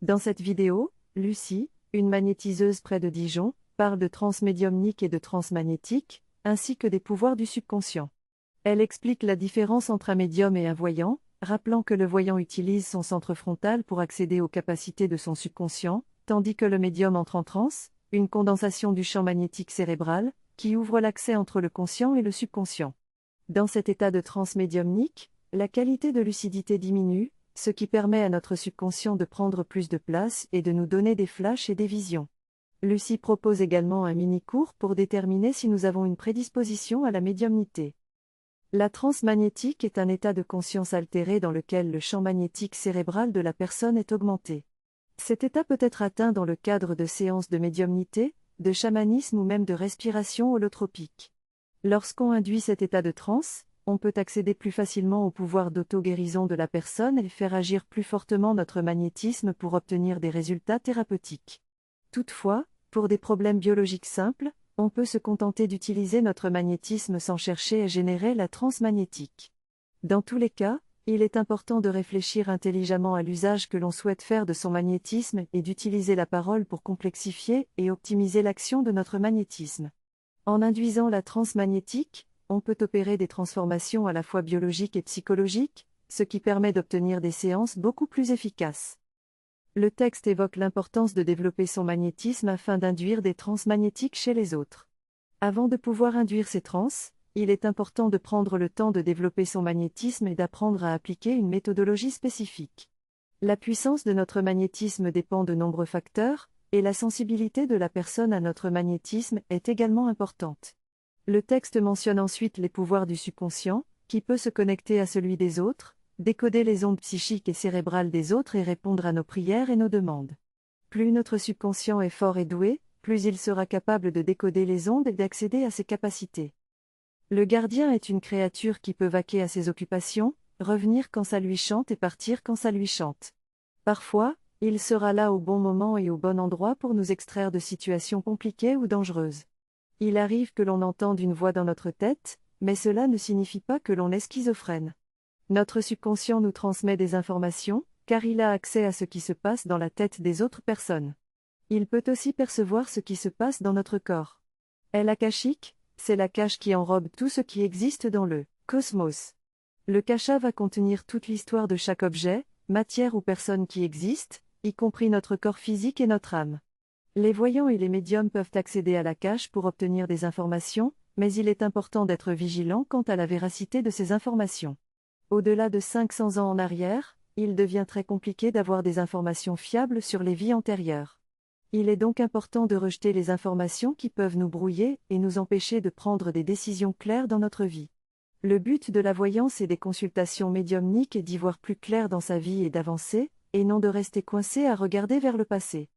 Dans cette vidéo, Lucie, une magnétiseuse près de Dijon, parle de transmédiumnique et de transmagnétique, ainsi que des pouvoirs du subconscient. Elle explique la différence entre un médium et un voyant, rappelant que le voyant utilise son centre frontal pour accéder aux capacités de son subconscient, tandis que le médium entre en transe, une condensation du champ magnétique cérébral, qui ouvre l'accès entre le conscient et le subconscient. Dans cet état de transe médiumnique, la qualité de lucidité diminue, ce qui permet à notre subconscient de prendre plus de place et de nous donner des flashs et des visions. Lucie propose également un mini-cours pour déterminer si nous avons une prédisposition à la médiumnité. La transe magnétique est un état de conscience altéré dans lequel le champ magnétique cérébral de la personne est augmenté. Cet état peut être atteint dans le cadre de séances de médiumnité, de chamanisme ou même de respiration holotropique. Lorsqu'on induit cet état de transe, on peut accéder plus facilement au pouvoir d'auto-guérison de la personne et faire agir plus fortement notre magnétisme pour obtenir des résultats thérapeutiques. Toutefois, pour des problèmes biologiques simples, on peut se contenter d'utiliser notre magnétisme sans chercher à générer la transe magnétique. Dans tous les cas, il est important de réfléchir intelligemment à l'usage que l'on souhaite faire de son magnétisme et d'utiliser la parole pour complexifier et optimiser l'action de notre magnétisme. En induisant la transe magnétique, on peut opérer des transformations à la fois biologiques et psychologiques, ce qui permet d'obtenir des séances beaucoup plus efficaces. Le texte évoque l'importance de développer son magnétisme afin d'induire des transes magnétiques chez les autres. Avant de pouvoir induire ces transes, il est important de prendre le temps de développer son magnétisme et d'apprendre à appliquer une méthodologie spécifique. La puissance de notre magnétisme dépend de nombreux facteurs, et la sensibilité de la personne à notre magnétisme est également importante. Le texte mentionne ensuite les pouvoirs du subconscient, qui peut se connecter à celui des autres, décoder les ondes psychiques et cérébrales des autres et répondre à nos prières et nos demandes. Plus notre subconscient est fort et doué, plus il sera capable de décoder les ondes et d'accéder à ses capacités. Le gardien est une créature qui peut vaquer à ses occupations, revenir quand ça lui chante et partir quand ça lui chante. Parfois, il sera là au bon moment et au bon endroit pour nous extraire de situations compliquées ou dangereuses. Il arrive que l'on entende une voix dans notre tête, mais cela ne signifie pas que l'on est schizophrène. Notre subconscient nous transmet des informations, car il a accès à ce qui se passe dans la tête des autres personnes. Il peut aussi percevoir ce qui se passe dans notre corps. L'akashique, c'est la cache qui enrobe tout ce qui existe dans le cosmos. Le kasha va contenir toute l'histoire de chaque objet, matière ou personne qui existe, y compris notre corps physique et notre âme. Les voyants et les médiums peuvent accéder à la cache pour obtenir des informations, mais il est important d'être vigilant quant à la véracité de ces informations. Au-delà de 500 ans en arrière, il devient très compliqué d'avoir des informations fiables sur les vies antérieures. Il est donc important de rejeter les informations qui peuvent nous brouiller et nous empêcher de prendre des décisions claires dans notre vie. Le but de la voyance et des consultations médiumniques est d'y voir plus clair dans sa vie et d'avancer, et non de rester coincé à regarder vers le passé.